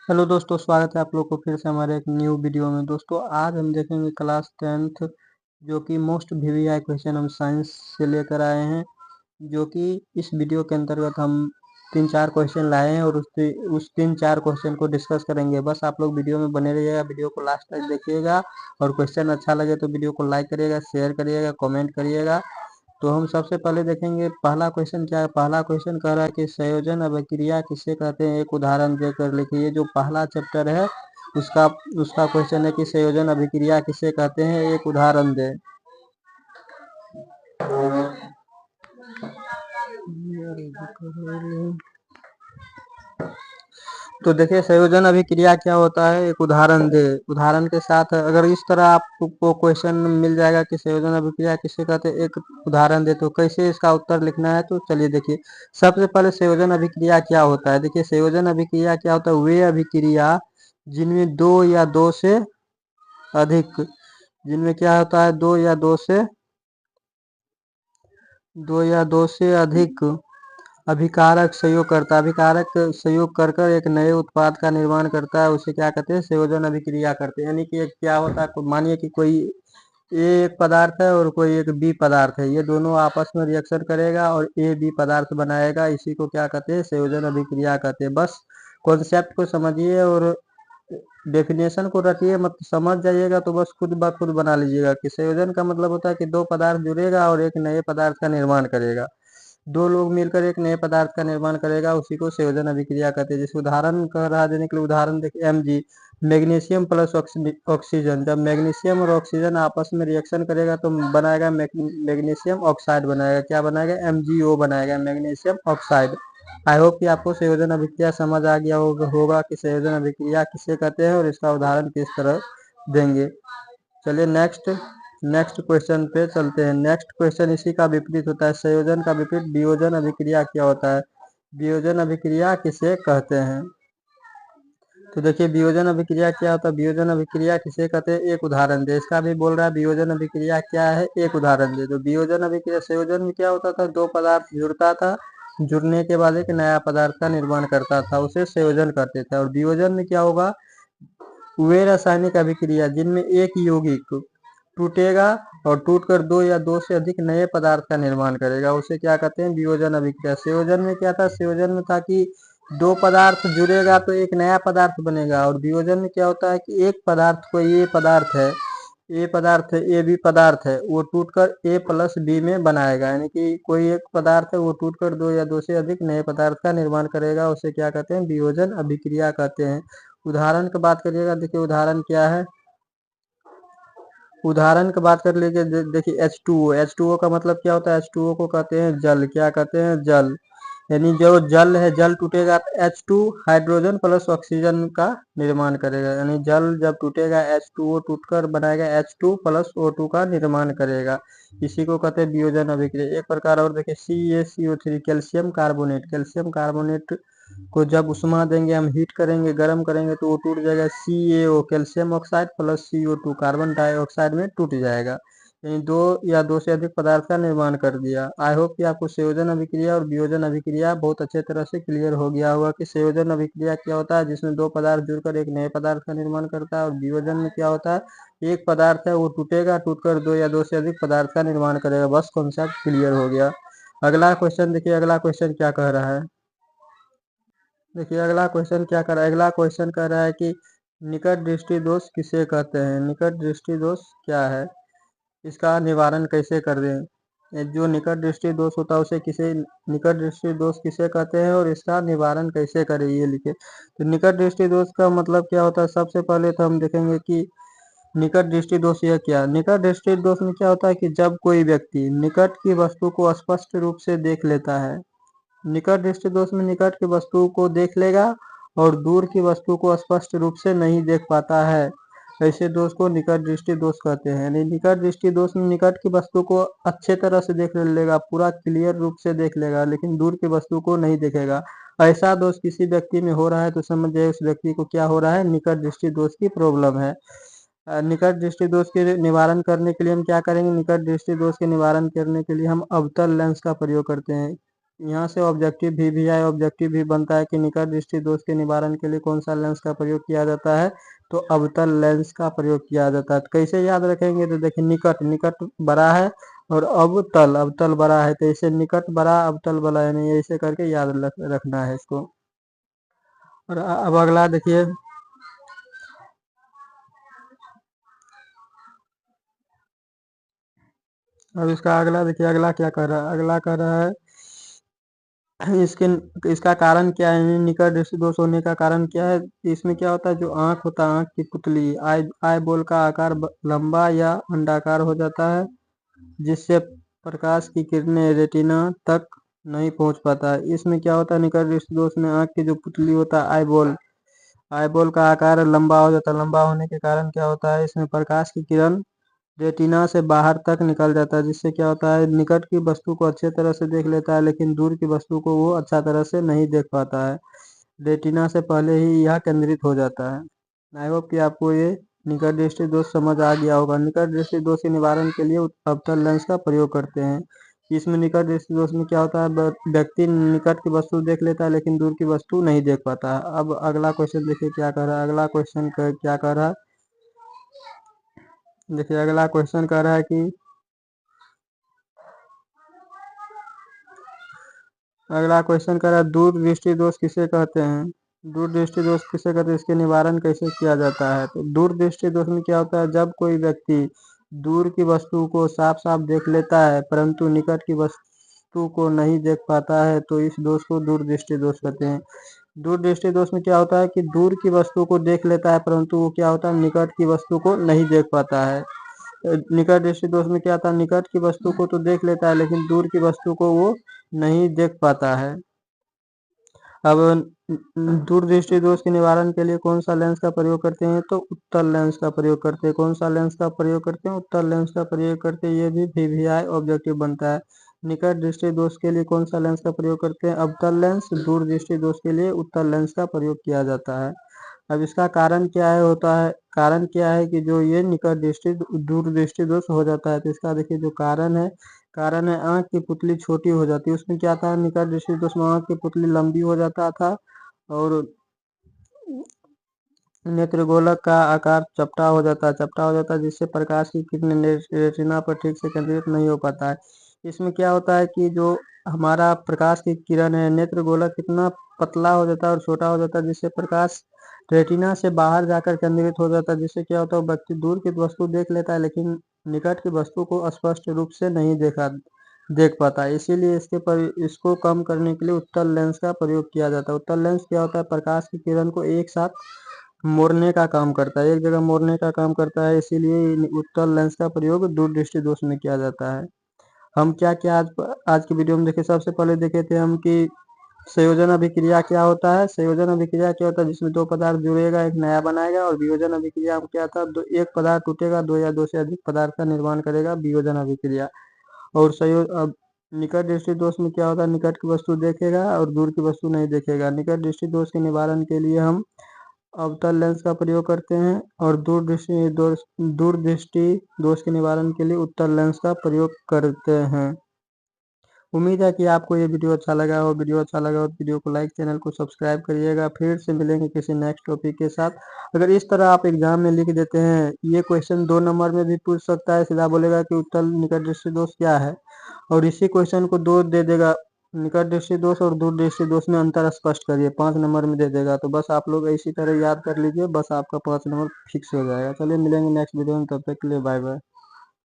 Hello दोस्तों, स्वागत है आप लोग को फिर से हमारे एक न्यू वीडियो में। दोस्तों आज हम देखेंगे क्लास 10th जो कि मोस्ट वीवीआई क्वेश्चन हम साइंस से लेकर आए हैं। जो कि इस वीडियो के अंतर्गत हम 3-4 क्वेश्चन लाए हैं और उस 3-4 क्वेश्चन को डिस्कस करेंगे। बस आप लोग वीडियो में बने रहिएगा, वीडियो को लास्ट तक देखिएगा और क्वेश्चन अच्छा लगे तो वीडियो को लाइक करिएगा, शेयर करिएगा, कमेंट करिएगा। तो हम सबसे पहले देखेंगे पहला क्वेश्चन क्या है। पहला क्वेश्चन कह रहा है कि संयोजन अभिक्रिया किसे कहते हैं, एक उदाहरण देकर लिखिए। ये जो पहला चैप्टर है उसका उसका क्वेश्चन है कि संयोजन अभिक्रिया किसे कहते हैं, एक उदाहरण दे। तो देखिए संयोजन अभिक्रिया क्या होता है, एक उदाहरण दे। उदाहरण के साथ अगर इस तरह आपको क्वेश्चन मिल जाएगा कि संयोजन अभिक्रिया किसे कहते हैं, एक उदाहरण दे, तो कैसे इसका उत्तर लिखना है। तो चलिए देखिए, सबसे पहले संयोजन अभिक्रिया क्या होता है। देखिए संयोजन अभिक्रिया क्या होता है, वे अभिक्रिया जिनमें जिनमें क्या होता है, दो या दो से अधिक अभिकारक सहयोग करता है। अभिकारक सहयोग कर कर एक नए उत्पाद का निर्माण करता है, उसे क्या कहते हैं, संयोजन अभिक्रिया करते हैं। यानी कि एक क्या होता है, मानिए कि कोई ए एक पदार्थ है और कोई एक बी पदार्थ है, ये दोनों आपस में रिएक्शन करेगा और ए बी पदार्थ बनाएगा। इसी को क्या कहते हैं, संयोजन अभिक्रिया कहते हैं। बस कॉन्सेप्ट को समझिए और डेफिनेशन को रखिए, मत समझ जाइएगा तो बस खुद ब खुद बना लीजिएगा कि संयोजन का मतलब होता है कि दो पदार्थ जुड़ेगा और एक नए पदार्थ का निर्माण करेगा। दो लोग मिलकर एक नए पदार्थ का निर्माण करेगा, उसी को संयोजन अभिक्रिया कहते हैं। जैसे उदाहरण कह रहा देने के लिए उदाहरण देखिए, Mg मैग्नीशियम प्लस ऑक्सीजन। जब मैग्नीशियम और ऑक्सीजन आपस में रिएक्शन करेगा तो बनाएगा मैग्नीशियम ऑक्साइड बनाएगा। क्या बनाएगा, MgO बनाएगा, मैग्नीशियम ऑक्साइड। आई होप कि आपको संयोजन अभिक्रिया समझ आ गया होगा कि संयोजन अभिक्रिया किसे कहते हैं और इसका उदाहरण किस तरह देंगे। चलिए नेक्स्ट क्वेश्चन पे चलते हैं। नेक्स्ट क्वेश्चन इसी का विपरीत होता है, संयोजन का विपरीत वियोजन अभिक्रिया क्या होता है। वियोजन अभिक्रिया किसे कहते हैं। तो देखिए वियोजन अभिक्रिया क्या होता है, वियोजन अभिक्रिया किसे कहते हैं, एक उदाहरण दे। इसका भी बोल रहा है वियोजन अभिक्रिया क्या है, एक उदाहरण दे। तो वियोजन अभिक्रिया, संयोजन में क्या होता था, दो पदार्थ जुड़ता था, जुड़ने के बाद एक नया पदार्थ का निर्माण करता था, उसे संयोजन करते थे। और वियोजन में क्या होगा, वे रासायनिक अभिक्रिया जिनमें एक यौगिक टूटेगा और टूटकर दो या दो से अधिक नए पदार्थ का निर्माण करेगा, उसे क्या कहते हैं, वियोजन अभिक्रिया। संयोजन में क्या था, संयोजन में था कि दो पदार्थ जुड़ेगा तो एक नया पदार्थ बनेगा। और वियोजन में क्या होता है कि एक पदार्थ, कोई ए बी पदार्थ है, वो टूटकर ए प्लस बी में बनाएगा। यानी कि कोई एक पदार्थ है वो टूटकर दो या दो से अधिक नए पदार्थ का निर्माण करेगा, उसे क्या कहते हैं, वियोजन अभिक्रिया कहते हैं। उदाहरण की बात करिएगा, देखिए उदाहरण क्या है। उदाहरण की बात कर लीजिए, देखिए H2O का मतलब क्या होता है, H2O को कहते हैं जल। क्या कहते हैं, जल। यानी जो जल है, जल टूटेगा तो H2 हाइड्रोजन प्लस ऑक्सीजन का निर्माण करेगा। यानी जल जब टूटेगा H2O टूटकर बनाएगा H2 प्लस O2 का निर्माण करेगा। इसी को कहते हैं वियोजन अभिक्रिया। एक प्रकार और देखिए CaCO3 कैल्शियम कार्बोनेट को जब उष्मा देंगे, हम हीट करेंगे, गर्म करेंगे तो वो टूट जाएगा। CaO calcium oxide plus CO2 carbon dioxide में टूट जाएगा। यानी दो या दो से अधिक पदार्थ का निर्माण कर दिया। आई होप कि आपको संयोजन अभिक्रिया और वियोजन अभिक्रिया बहुत अच्छे तरह से क्लियर हो गया होगा कि संयोजन अभिक्रिया क्या होता है, जिसमें दो पदार्थ जुड़कर एक नए पदार्थ का निर्माण करता है। और वियोजन में क्या होता है, एक पदार्थ है वो टूटेगा, टूटकर दो या दो से अधिक पदार्थ का निर्माण करेगा। बस कॉन्सेप्ट क्लियर हो गया। अगला क्वेश्चन देखिए, अगला क्वेश्चन क्या कह रहा है। देखिए अगला क्वेश्चन क्या कर रहा है, अगला क्वेश्चन कह रहा है कि निकट दृष्टि दोष किसे कहते हैं। निकट दृष्टि दोष क्या है, इसका निवारण कैसे कर दें। जो निकट दृष्टि दोष होता है उसे किसे, निकट दृष्टि दोष किसे कहते हैं और इसका निवारण कैसे करें, ये लिखे। तो निकट दृष्टि दोष का मतलब क्या होता है, सबसे पहले तो हम देखेंगे कि निकट दृष्टि दोष यह क्या। निकट दृष्टि दोष में क्या होता है कि जब कोई व्यक्ति निकट की वस्तु को स्पष्ट रूप से देख लेता है। निकट दृष्टि दोष में निकट की वस्तु को देख लेगा और दूर की वस्तु को स्पष्ट रूप से नहीं देख पाता है, ऐसे दोष को निकट दृष्टि दोष कहते हैं। यानी निकट दृष्टि दोष में निकट की वस्तु को अच्छे तरह से देख लेगा, पूरा क्लियर रूप से देख लेगा, लेकिन दूर की वस्तु को नहीं देखेगा। ऐसा दोष किसी व्यक्ति में हो रहा है तो समझ जाए उस व्यक्ति को क्या हो रहा है, निकट दृष्टि दोष की प्रॉब्लम है। निकट दृष्टि दोष के निवारण करने के लिए हम क्या करेंगे, निकट दृष्टि दोष के निवारण करने के लिए हम अवतल लेंस का प्रयोग करते हैं। यहाँ से ऑब्जेक्टिव भी आए। ऑब्जेक्टिव भी बनता है कि निकट दृष्टि दोष के निवारण के लिए कौन सा लेंस का प्रयोग किया जाता है, तो अवतल लेंस का प्रयोग किया जाता है। तो कैसे याद रखेंगे, तो देखिए निकट, निकट बड़ा है और अवतल, अवतल बड़ा है, तो इसे निकट बड़ा अवतल बड़ा, यानी ऐसे करके याद रखना है इसको। और अब अगला देखिए, अब इसका अगला देखिए, अगला क्या कर रहा है, अगला कर रहा है इसके इसका कारण क्या है, निकट दृष्टि दोष होने का कारण क्या है। इसमें क्या होता है, जो आंख होता है, आंख की पुतली, आई बॉल का आकार लंबा या अंडाकार हो जाता है, जिससे प्रकाश की किरणें रेटिना तक नहीं पहुंच पाता है। इसमें क्या होता है, निकट दृष्टि दोष में आंख की जो पुतली होता है, आई बॉल का आकार लंबा हो जाता है। लंबा होने के कारण क्या होता है, इसमें प्रकाश की किरण रेटिना से बाहर तक निकल जाता है, जिससे क्या होता है, निकट की वस्तु को अच्छे तरह से देख लेता है, लेकिन दूर की वस्तु को वो अच्छा तरह से नहीं देख पाता है। रेटिना से पहले ही यह केंद्रित हो जाता है। आई होप कि आपको ये निकट दृष्टि दोष समझ आ गया होगा। निकट दृष्टि दोष के निवारण के लिए अवतल लेंस का प्रयोग करते हैं। इसमें निकट दृष्टि दोष में क्या होता है, व्यक्ति निकट की वस्तु देख लेता है, लेकिन दूर की वस्तु नहीं देख पाता है। अब अगला क्वेश्चन देखिए क्या कर रहा है, अगला क्वेश्चन क्या कर रहा है, देखिए अगला क्वेश्चन कह रहा है कि अगला क्वेश्चन कह रहा है दूर दृष्टि दोष किसे कहते हैं। दूर दृष्टि दोष किसे कहते हैं, इसके निवारण कैसे किया जाता है। तो दूर दृष्टि दोष में क्या होता है, जब कोई व्यक्ति दूर की वस्तु को साफ साफ देख लेता है, परंतु निकट की वस्तु को नहीं देख पाता है, तो इस दोष को दूर दृष्टि दोष कहते हैं। दूर दृष्टि दोष में क्या होता है कि दूर की वस्तु को देख लेता है, परंतु वो क्या होता है, निकट की वस्तु को नहीं देख पाता है। निकट दृष्टि दोष में क्या था, निकट की वस्तु को तो देख लेता है, लेकिन दूर की वस्तु को वो नहीं देख पाता है। अब दूर दृष्टि दोष के निवारण के लिए कौन सा लेंस का प्रयोग करते हैं, तो उत्तल लेंस का प्रयोग करते हैं। कौन सा लेंस का प्रयोग करते हैं, उत्तल लेंस का प्रयोग करते हैं। ये भी वीवीआई ऑब्जेक्टिव बनता है। निकट दृष्टि दोष के लिए कौन सा लेंस का प्रयोग करते हैं, अवतल लेंस। दूर दृष्टि दोष के लिए उत्तल लेंस का प्रयोग किया जाता है। अब इसका कारण क्या है, होता है, कारण क्या है कि जो ये निकट दृष्टि दूर दृष्टि दोष हो जाता है, तो इसका देखिए जो कारण है आंख की पुतली छोटी हो जाती है। उसमें क्या था, निकट दृष्टि दोष में आंख की पुतली लंबी हो जाता था और नेत्रगोलक का आकार चपटा हो जाता है, जिससे प्रकाश की किरणें रेटिना पर ठीक से केंद्रित नहीं हो पाता है। इसमें क्या होता है कि जो हमारा प्रकाश की किरण है, नेत्रगोलक कितना पतला हो जाता है और छोटा हो जाता है, जिससे प्रकाश रेटिना से बाहर जाकर केंद्रित हो जाता है, जिससे क्या होता है, व्यक्ति दूर की वस्तु देख लेता है, लेकिन निकट की वस्तु को स्पष्ट रूप से नहीं देख पाता है। इसीलिए इसको कम करने के लिए उत्तल लेंस का प्रयोग किया जाता है। उत्तल लेंस क्या होता है, प्रकाश की किरण को एक साथ मोड़ने का काम करता है, एक जगह मोड़ने का काम करता है। इसीलिए उत्तल लेंस का प्रयोग दूर दृष्टि दोष में किया जाता है। हम क्या क्या आज की वीडियो में देखे, सबसे पहले देखे थे हम कि संयोजन अभिक्रिया क्या होता है। संयोजन अभिक्रिया क्या होता है, जिसमें दो पदार्थ जुड़ेगा, एक नया बनाएगा। और वियोजन अभिक्रिया में क्या था, एक पदार्थ टूटेगा, दो या दो से अधिक पदार्थ का निर्माण करेगा, वियोजन अभिक्रिया। और अब निकट दृष्टि दोष में क्या होता है, निकट की वस्तु देखेगा और दूर की वस्तु नहीं देखेगा। निकट दृष्टि दोष के निवारण के लिए हम अवतल लेंस का प्रयोग करते हैं, और दूर दृष्टि दोष के निवारण के लिए उत्तल लेंस का प्रयोग करते हैं। उम्मीद है कि आपको ये वीडियो अच्छा लगा हो। वीडियो अच्छा लगा हो तो वीडियो को लाइक, चैनल को सब्सक्राइब करिएगा। फिर से मिलेंगे किसी नेक्स्ट टॉपिक के साथ। अगर इस तरह आप एग्जाम में लिख देते हैं, ये क्वेश्चन 2 नंबर में भी पूछ सकता है, सीधा बोलेगा कि उत्तल निकट दृष्टि दोष क्या है, और इसी क्वेश्चन को 2 दे देगा, निकट दृष्टि दोष और दूर दृष्टि दोष में अंतर स्पष्ट करिए, 5 नंबर में दे देगा। तो बस आप लोग इसी तरह याद कर लीजिए, बस आपका 5 नंबर फिक्स हो जाएगा। चलिए मिलेंगे नेक्स्ट वीडियो में, तब तक के लिए बाय बाय।